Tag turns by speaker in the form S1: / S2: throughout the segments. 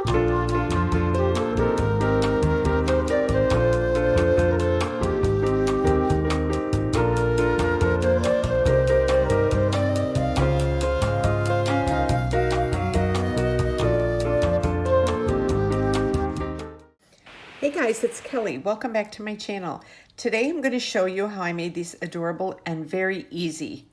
S1: Hey guys, it's Kelly. Welcome back to my channel. Today I'm going to show you how I made these adorable and very easy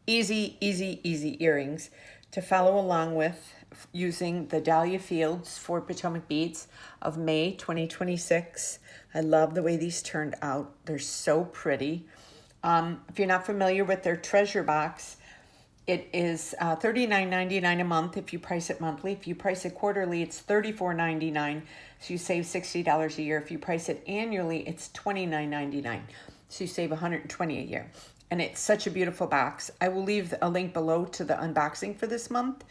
S1: earrings to follow along with using the Dahlia Fields for Potomac beads of May 2026. I love the way these turned out. They're so pretty. If you're not familiar with their treasure box, it is $39.99 a month if you price it monthly. If you price it quarterly, it's $34.99, so you save $60 a year. If you price it annually, it's $29.99, so you save $120 a year. And it's such a beautiful box. I will leave a link below to the unboxing for this month,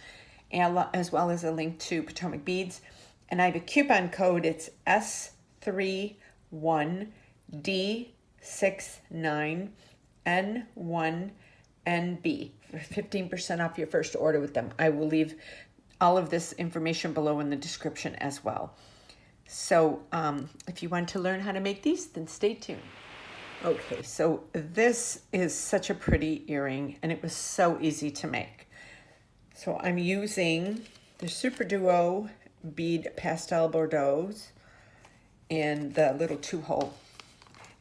S1: as well as a link to Potomac beads. And I have a coupon code. It's S31D69N1NB for 15% off your first order with them. I will leave all of this information below in the description as well. So if you want to learn how to make these, then stay tuned. Okay, so this is such a pretty earring, and it was so easy to make. So I'm using the Super Duo bead pastel Bordeaux's in the little 2-hole.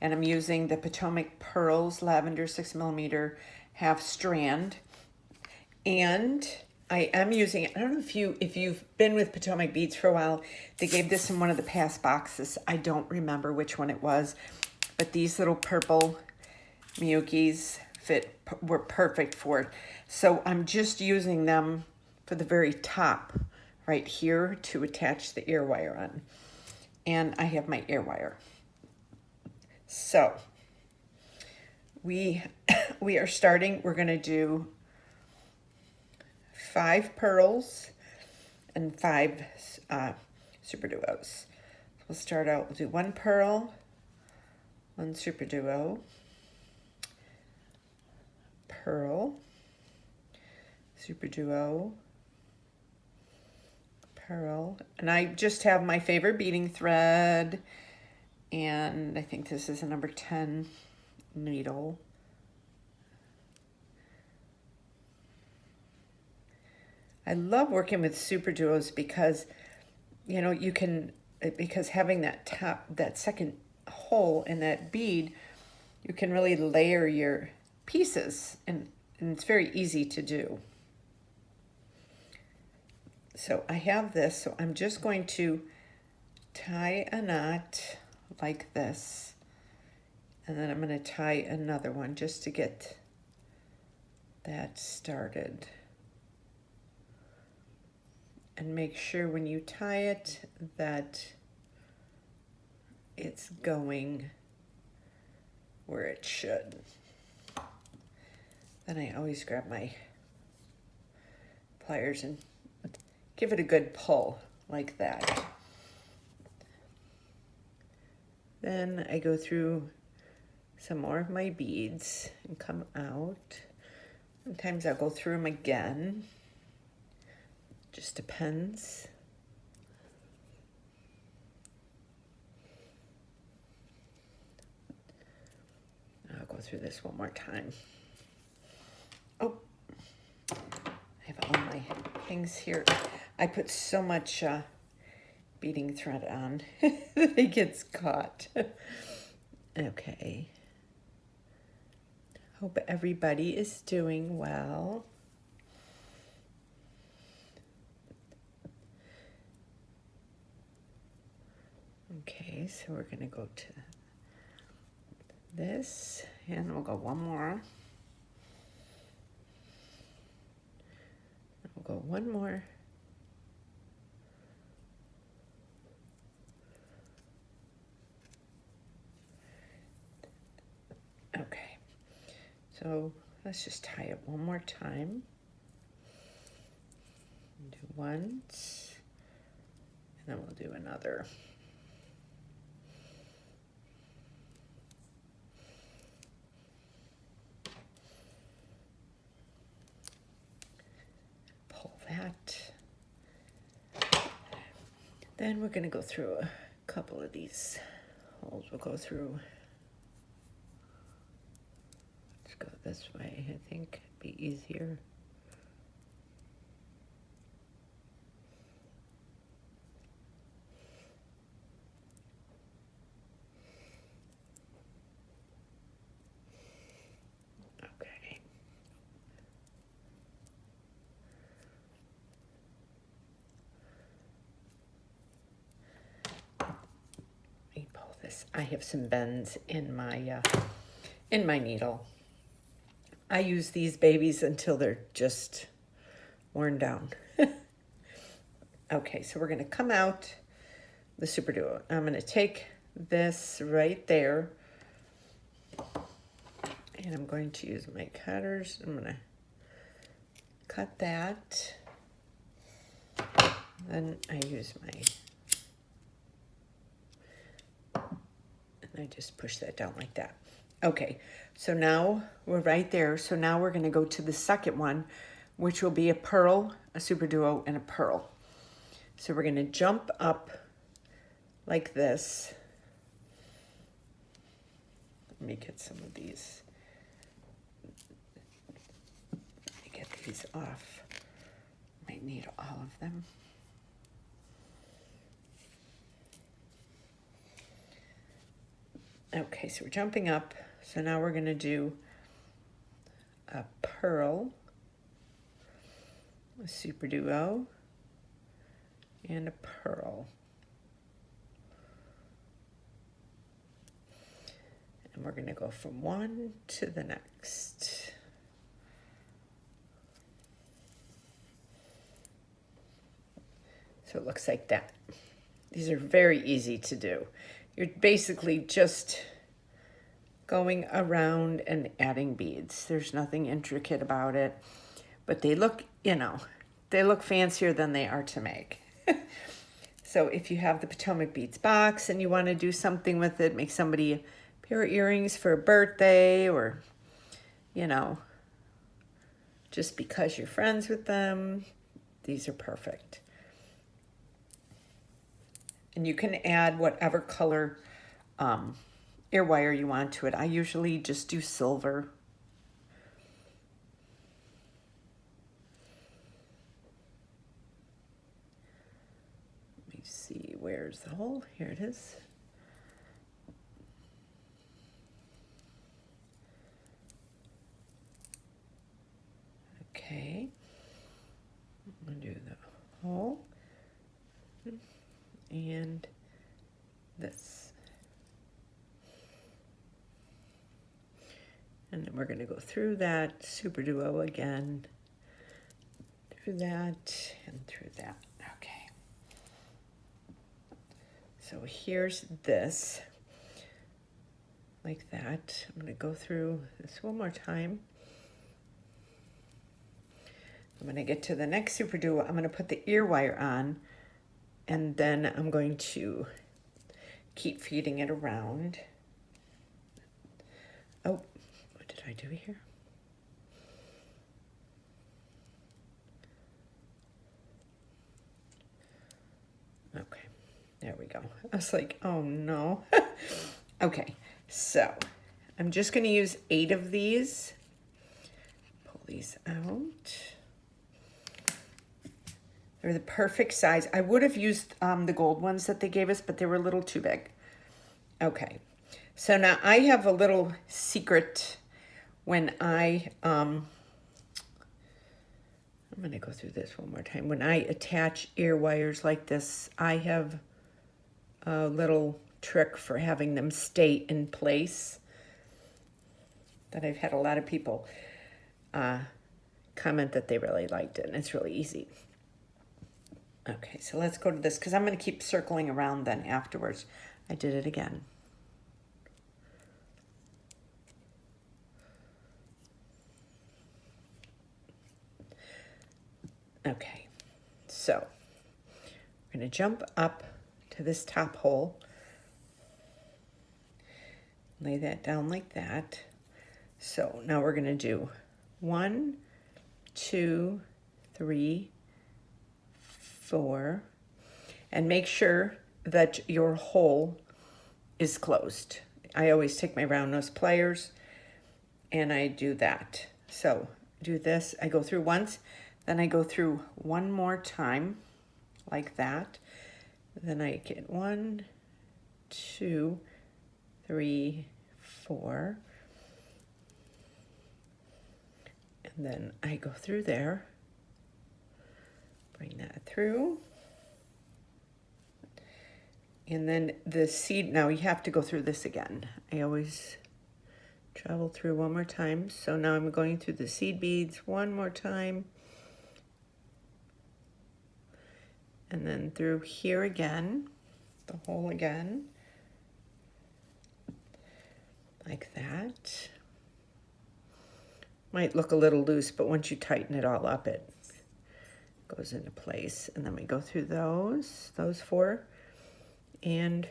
S1: And I'm using the Potomac Pearls Lavender 6mm half strand. And I am using, I don't know if you've been with Potomac beads for a while, they gave this in one of the past boxes. I don't remember which one it was, but these little purple Miyukis were perfect for it. So I'm just using them for the very top right here to attach the ear wire on. And I have my ear wire. So we are starting, we're gonna do 5 pearls and 5 Super Duos. We'll start out, we'll do 1 pearl, 1 Super Duo, pearl, Super Duo, pearl, and I just have my favorite beading thread, and I think this is a number 10 needle. I love working with Super Duos because, you know, you can, because having that second hole in that bead, you can really layer your pieces, and it's very easy to do. So I have this, so I'm just going to tie a knot like this, and then I'm going to tie another one just to get that started. And make sure when you tie it that it's going where it should. Then I always grab my pliers and give it a good pull like that. Then I go through some more of my beads and come out. Sometimes I'll go through them again. Just depends. I'll go through this one more time. Oh, I have all my things here. I put so much beading thread on that it gets caught. Okay. Hope everybody is doing well. Okay, so we're going to go to this, and we'll go one more. We'll go one more. Okay, so let's just tie it one more time. Do once, and then we'll do another. Pull that. Then we're going to go through a couple of these holes. We'll go through, let's go this way, I think it'd be easier. Okay. Let me pull this. I have some bends in my needle. I use these babies until they're just worn down. Okay, so we're going to come out the Super Duo. I'm going to take this right there, and I'm going to use my cutters. I'm going to cut that. Then I use and I just push that down like that. Okay, so now we're right there. So now we're going to go to the second one, which will be a pearl, a Super Duo, and a pearl. So we're going to jump up like this. Let me get some of these. Let me get these off. Might need all of them. Okay, so we're jumping up. So now we're going to do a pearl, a Super Duo, and a pearl. And we're going to go from one to the next. So it looks like that. These are very easy to do. You're basically just going around and adding beads. There's nothing intricate about it, but they look, they look fancier than they are to make. So if you have the Potomac beads box and you want to do something with it, make somebody a pair of earrings for a birthday, or, just because you're friends with them, these are perfect. And you can add whatever color ear wire you want to it. I usually just do silver. Let me see, where's the hole? Here it is. Okay. I'm going to do the hole. And this. And then we're going to go through that Super Duo again, through that, and through that. Okay. So here's this, like that. I'm going to go through this one more time. I'm going to get to the next Super Duo. I'm going to put the ear wire on, and then I'm going to keep feeding it around. Oh, what did I do here? Okay, there we go. I was like, oh no. Okay, so I'm just going to use 8 of these. Pull these out. They're the perfect size. I would have used the gold ones that they gave us, but they were a little too big. Okay, so now I have a little secret when I'm going to go through this one more time. When I attach ear wires like this, I have a little trick for having them stay in place that I've had a lot of people comment that they really liked it, and it's really easy. Okay, so let's go to this, because I'm going to keep circling around then afterwards. I did it again. Okay, so we're going to jump up to this top hole. Lay that down like that. So now we're going to do 1, 2, 3, 4. And make sure that your hole is closed. I always take my round nose pliers and I do that. So do this, I go through once, then I go through one more time like that. Then I get 1, 2, 3, 4. And then I go through there, bring that through. And then the seed, now you have to go through this again. I always travel through one more time. So now I'm going through the seed beads one more time. And then through here again, the hole again, like that. Might look a little loose, but once you tighten it all up, it goes into place. And then we go through those 4, and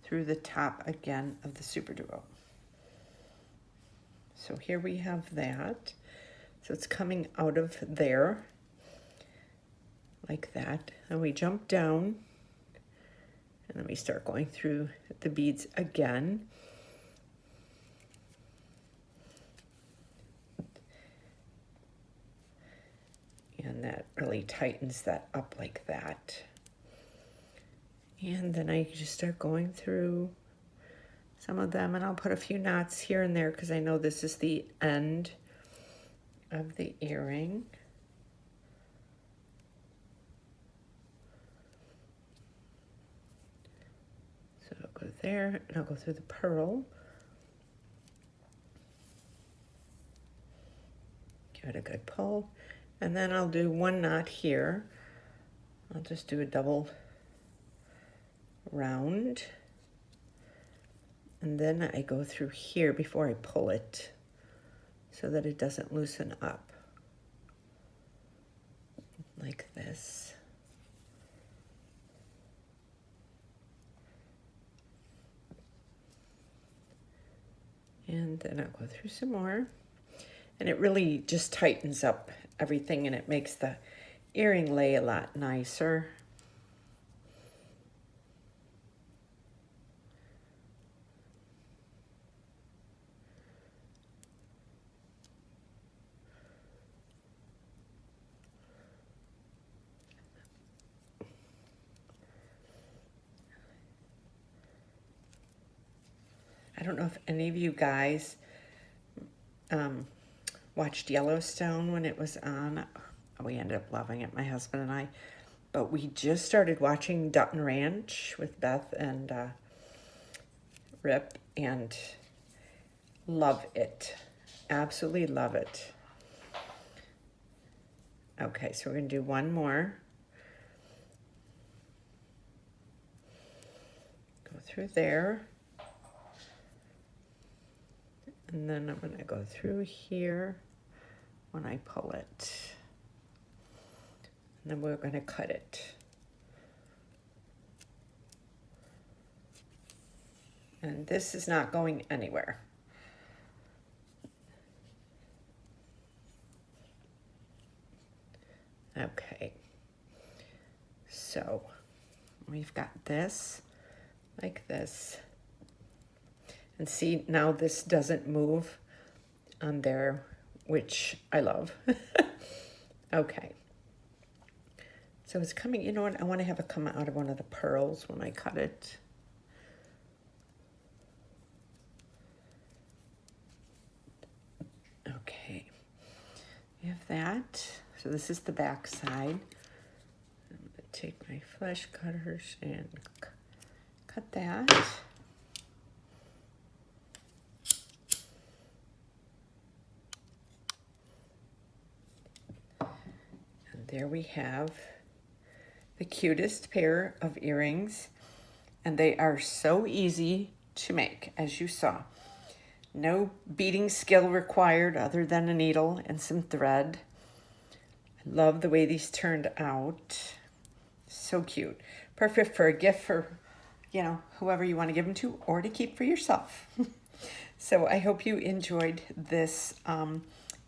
S1: through the top again of the Super Duo. So here we have that. So it's coming out of there like that. And we jump down, and then we start going through the beads again. And that really tightens that up like that. And then I just start going through some of them, and I'll put a few knots here and there because I know this is the end of the earring. So I'll go there, and I'll go through the pearl. Give it a good pull. And then I'll do one knot here. I'll just do a double round. And then I go through here before I pull it so that it doesn't loosen up. Like this. And then I'll go through some more. And it really just tightens up everything, and it makes the earring lay a lot nicer. I don't know if any of you guys watched Yellowstone when it was on. We ended up loving it, my husband and I. But we just started watching Dutton Ranch with Beth and Rip, and love it. Absolutely love it. Okay, so we're going to do one more. Go through there. And then I'm going to go through here when I pull it. And then we're going to cut it. And this is not going anywhere. Okay. So we've got this like this. And see, now this doesn't move on there, which I love. Okay. So it's coming, you know what? I want to have it come out of one of the pearls when I cut it. Okay. We have that. So this is the back side. I'm going to take my flesh cutters and cut that. There we have the cutest pair of earrings, and they are so easy to make, as you saw. No beading skill required other than a needle and some thread. I love the way these turned out. So cute. Perfect for a gift for, you know, whoever you want to give them to, or to keep for yourself. So I hope you enjoyed this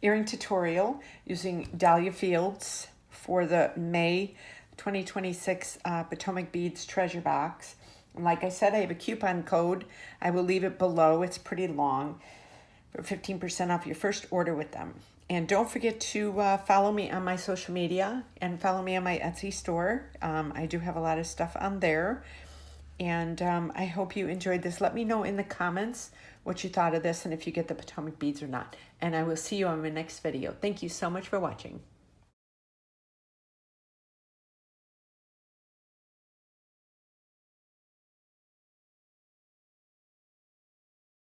S1: earring tutorial using Dahlia Fields for the May 2026 Potomac Beads treasure box. And like I said, I have a coupon code. I will leave it below. It's pretty long, for 15% off your first order with them. And don't forget to follow me on my social media and follow me on my Etsy store. I do have a lot of stuff on there. And I hope you enjoyed this. Let me know in the comments what you thought of this and if you get the Potomac beads or not. And I will see you on my next video. Thank you so much for watching.